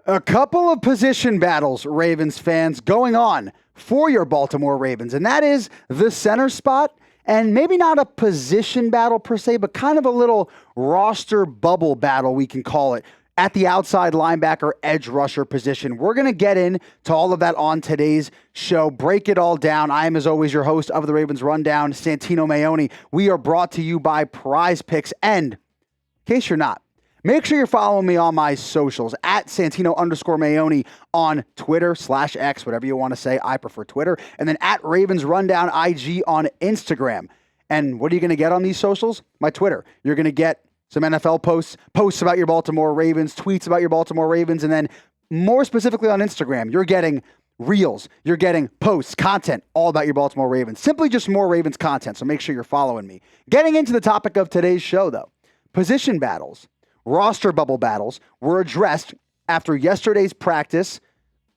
A couple of position battles, Ravens fans, going on for your Baltimore Ravens, and that is the center spot, and maybe not a position battle per se, but kind of a little roster bubble battle, we can call it, at the outside linebacker edge rusher position. We're going to get into all of that on today's show, break it all down. I am, as always, your host of the Ravens Rundown, Santino Maoni. We are brought to you by Prize Picks, and in case you're not, make sure you're following me on my socials at Santino_Maoni on Twitter/X, whatever you want to say. I prefer Twitter. And then at Ravens Rundown IG on Instagram. And what are you going to get on these socials? My Twitter. You're going to get some NFL posts about your Baltimore Ravens, tweets about your Baltimore Ravens. And then more specifically on Instagram, you're getting reels. You're getting posts, content, all about your Baltimore Ravens. Simply just more Ravens content. So make sure you're following me. Getting into the topic of today's show, though, position battles. Roster bubble battles were addressed after yesterday's practice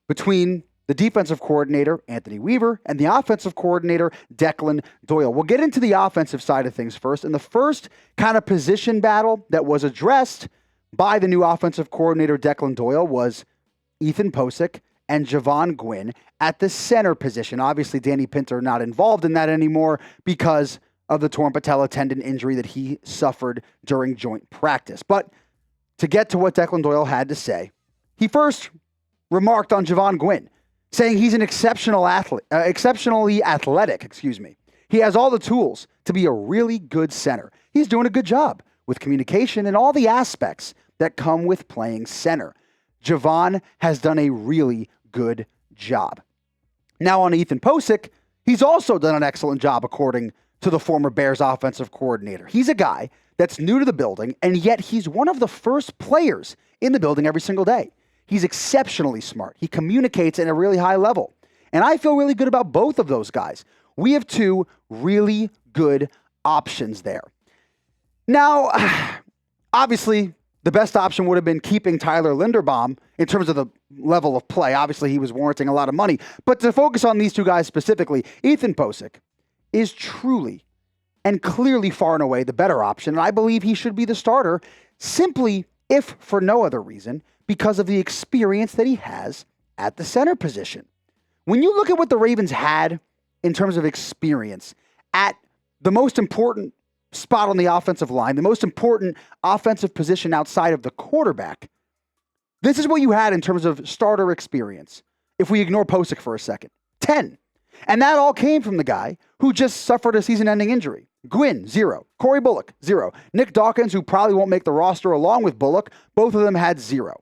between the defensive coordinator, Anthony Weaver, and the offensive coordinator, Declan Doyle. We'll get into the offensive side of things first. And the first kind of position battle that was addressed by the new offensive coordinator, Declan Doyle, was Ethan Pocic and Jovaughn Gwyn at the center position. Obviously, Danny Pinter not involved in that anymore because of the torn patella tendon injury that he suffered during joint practice. But to get to what Declan Doyle had to say, he first remarked on Jovaughn Gwyn, saying he's an exceptionally athletic. He has all the tools to be a really good center. He's doing a good job with communication and all the aspects that come with playing center. Jovaughn has done a really good job. Now on Ethan Pocic, he's also done an excellent job according to the former Bears offensive coordinator. He's a guy that's new to the building, and yet he's one of the first players in the building every single day. He's exceptionally smart. He communicates at a really high level. And I feel really good about both of those guys. We have two really good options there. Now, obviously, the best option would have been keeping Tyler Linderbaum in terms of the level of play. Obviously, he was warranting a lot of money. But to focus on these two guys specifically, Ethan Pocic is truly and clearly far and away the better option. And I believe he should be the starter simply, if for no other reason, because of the experience that he has at the center position. When you look at what the Ravens had in terms of experience at the most important spot on the offensive line, the most important offensive position outside of the quarterback, this is what you had in terms of starter experience. If we ignore Pocic for a second, 10. And that all came from the guy who just suffered a season-ending injury. Gwyn, 0. Corey Bullock, 0. Nick Dawkins, who probably won't make the roster along with Bullock, both of them had 0.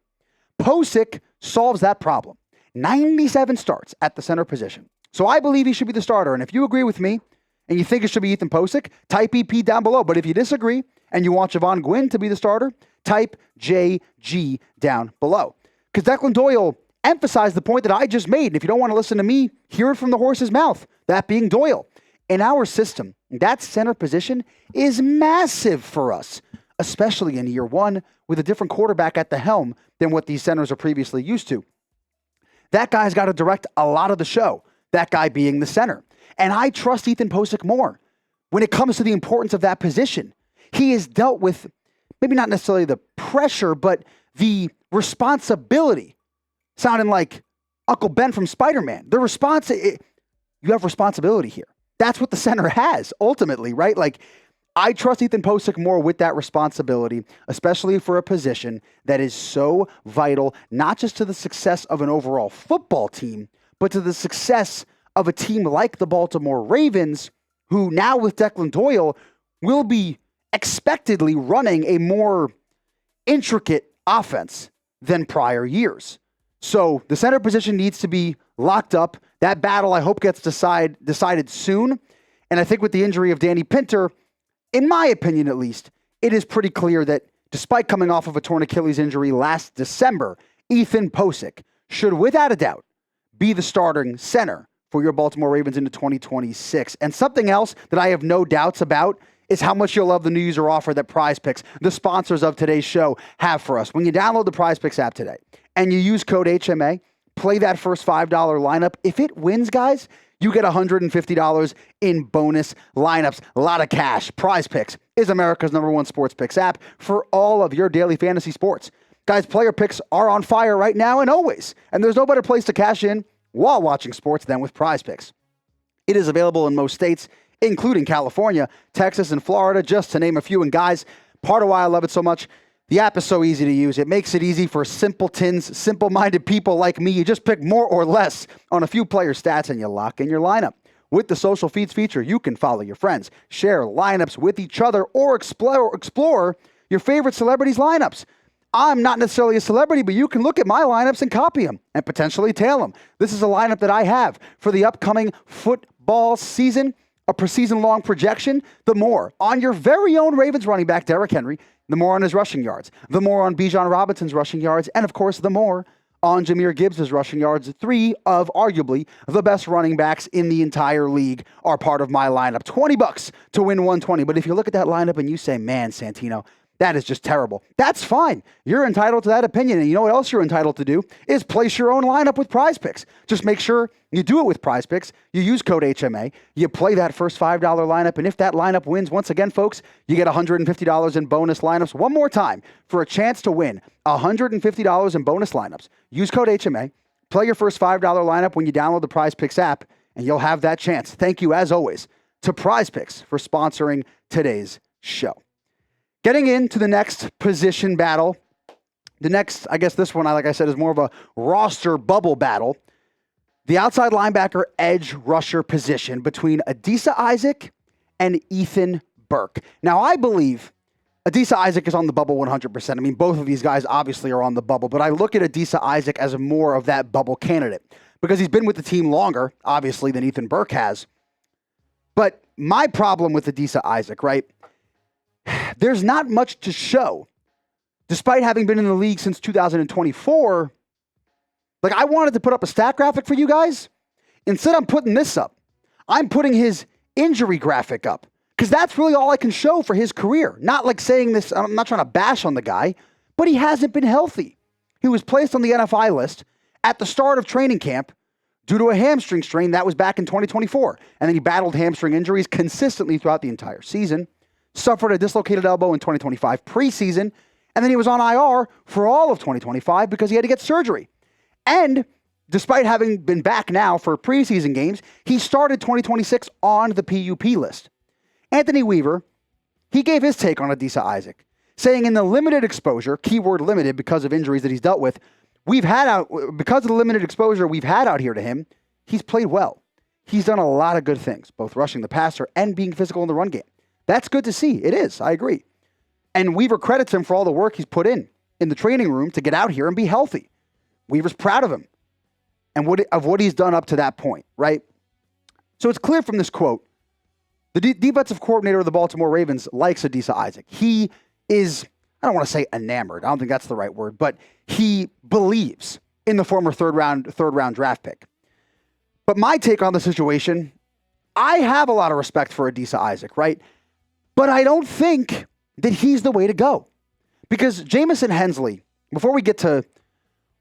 Pocic solves that problem. 97 starts at the center position. So I believe he should be the starter. And if you agree with me and you think it should be Ethan Pocic, type EP down below. But if you disagree and you want Jovaughn Gwyn to be the starter, type JG down below. Because Declan Doyle emphasize the point that I just made. And if you don't want to listen to me, hear it from the horse's mouth, that being Doyle. In our system, that center position is massive for us, especially in year one with a different quarterback at the helm than what these centers are previously used to. That guy's got to direct a lot of the show, that guy being the center. And I trust Ethan Pocic more when it comes to the importance of that position. He has dealt with maybe not necessarily the pressure, but the responsibility. Sounding like Uncle Ben from Spider-Man. You have responsibility here. That's what the center has, ultimately, right? Like, I trust Ethan Pocic more with that responsibility, especially for a position that is so vital, not just to the success of an overall football team, but to the success of a team like the Baltimore Ravens, who now with Declan Doyle will be expectedly running a more intricate offense than prior years. So the center position needs to be locked up. That battle, I hope, gets decided soon. And I think with the injury of Danny Pinter, in my opinion at least, it is pretty clear that despite coming off of a torn Achilles injury last December, Ethan Pocic should, without a doubt, be the starting center for your Baltimore Ravens into 2026. And something else that I have no doubts about is how much you'll love the new user offer that Prize Picks, the sponsors of today's show, have for us. When you download the Prize Picks app today and you use code HMA, play that first $5 lineup. If it wins, guys, you get $150 in bonus lineups. A lot of cash. Prize Picks is America's #1 sports picks app for all of your daily fantasy sports. Guys, player picks are on fire right now and always. And there's no better place to cash in while watching sports than with Prize Picks. It is available in most states, including California, Texas, and Florida, just to name a few. And guys, part of why I love it so much, the app is so easy to use. It makes it easy for simpletons, simple-minded people like me. You just pick more or less on a few player stats and you lock in your lineup. With the social feeds feature, you can follow your friends, share lineups with each other, or explore your favorite celebrities' lineups. I'm not necessarily a celebrity, but you can look at my lineups and copy them and potentially tail them. This is a lineup that I have for the upcoming football season, a preseason long projection. The more on your very own Ravens running back, Derrick Henry, the more on his rushing yards, the more on Bijan Robinson's rushing yards, and of course, the more on Jahmyr Gibbs' rushing yards. 3 of arguably the best running backs in the entire league are part of my lineup. $20 to win 120. But if you look at that lineup and you say, man, Santino, that is just terrible. That's fine. You're entitled to that opinion. And you know what else you're entitled to do is place your own lineup with Prize Picks. Just make sure you do it with Prize Picks. You use code HMA. You play that first $5 lineup. And if that lineup wins, once again, folks, you get $150 in bonus lineups. One more time for a chance to win $150 in bonus lineups. Use code HMA. Play your first $5 lineup when you download the Prize Picks app, and you'll have that chance. Thank you, as always, to Prize Picks for sponsoring today's show. Getting into the next position battle, the next, I guess this one, like I said, is more of a roster bubble battle. The outside linebacker edge rusher position between Adisa Isaac and Ethan Burke. Now, I believe Adisa Isaac is on the bubble 100%. I mean, both of these guys obviously are on the bubble, but I look at Adisa Isaac as more of that bubble candidate because he's been with the team longer, obviously, than Ethan Burke has. But my problem with Adisa Isaac, right? There's not much to show. Despite having been in the league since 2024, like I wanted to put up a stat graphic for you guys. Instead, I'm putting this up. I'm putting his injury graphic up because that's really all I can show for his career. Not like saying this, I'm not trying to bash on the guy, but he hasn't been healthy. He was placed on the NFI list at the start of training camp due to a hamstring strain that was back in 2024. And then he battled hamstring injuries consistently throughout the entire season. Suffered a dislocated elbow in 2025 preseason, and then he was on IR for all of 2025 because he had to get surgery. And despite having been back now for preseason games, he started 2026 on the PUP list. Anthony Weaver, he gave his take on Adisa Isaac, saying in the limited exposure, keyword limited because of injuries that he's dealt with, because of the limited exposure we've had out here to him, he's played well. He's done a lot of good things, both rushing the passer and being physical in the run game. That's good to see. It is. I agree. And Weaver credits him for all the work he's put in the training room to get out here and be healthy. Weaver's proud of him and what he's done up to that point, right? So it's clear from this quote, the defensive coordinator of the Baltimore Ravens likes Adisa Isaac. He is, I don't want to say enamored. I don't think that's the right word, but he believes in the former third round draft pick. But my take on the situation, I have a lot of respect for Adisa Isaac, right? But I don't think that he's the way to go. Because Jamison Hensley, before we get to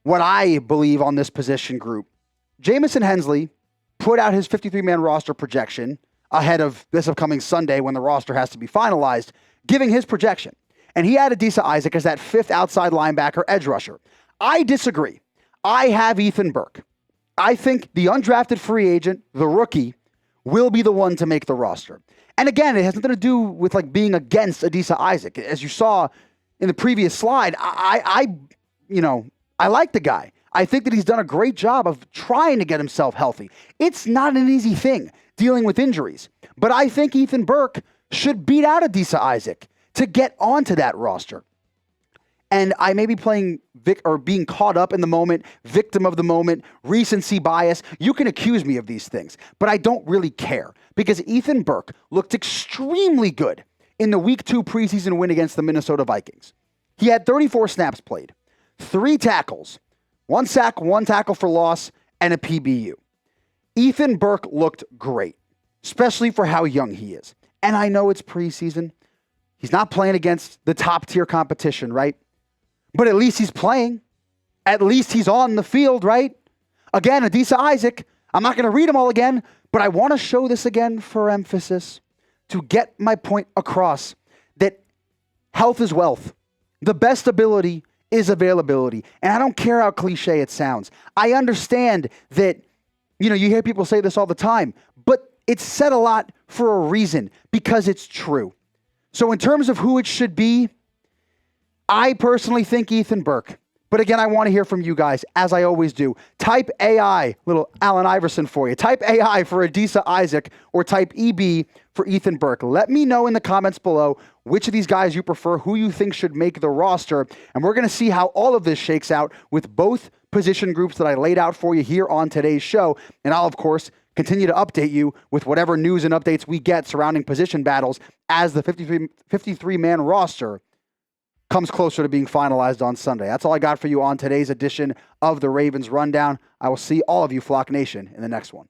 what I believe on this position group, Jamison Hensley put out his 53-man roster projection ahead of this upcoming Sunday when the roster has to be finalized, giving his projection. And he had Adisa Isaac as that 5th outside linebacker edge rusher. I disagree. I have Ethan Burke. I think the undrafted free agent, the rookie, will be the one to make the roster. And again, it has nothing to do with like being against Adisa Isaac. As you saw in the previous slide, I like the guy. I think that he's done a great job of trying to get himself healthy. It's not an easy thing dealing with injuries, but I think Ethan Burke should beat out Adisa Isaac to get onto that roster. And I may be playing being caught up in the moment, victim of the moment, recency bias. You can accuse me of these things, but I don't really care because Ethan Burke looked extremely good in the Week 2 preseason win against the Minnesota Vikings. He had 34 snaps played, 3 tackles, 1 sack, 1 tackle for loss, and a PBU. Ethan Burke looked great, especially for how young he is. And I know it's preseason. He's not playing against the top tier competition, right? But at least he's playing. At least he's on the field, right? Again, Adisa Isaac, I'm not going to read them all again, but I want to show this again for emphasis to get my point across that health is wealth. The best ability is availability. And I don't care how cliche it sounds. I understand that, you hear people say this all the time, but it's said a lot for a reason, because it's true. So in terms of who it should be, I personally think Ethan Burke. But again, I want to hear from you guys, as I always do. Type AI, little Allen Iverson for you. Type AI for Adisa Isaac, or type EB for Ethan Burke. Let me know in the comments below which of these guys you prefer, who you think should make the roster. And we're going to see how all of this shakes out with both position groups that I laid out for you here on today's show. And I'll, of course, continue to update you with whatever news and updates we get surrounding position battles as the 53-man roster comes closer to being finalized on Sunday. That's all I got for you on today's edition of the Ravens Rundown. I will see all of you, Flock Nation, in the next one.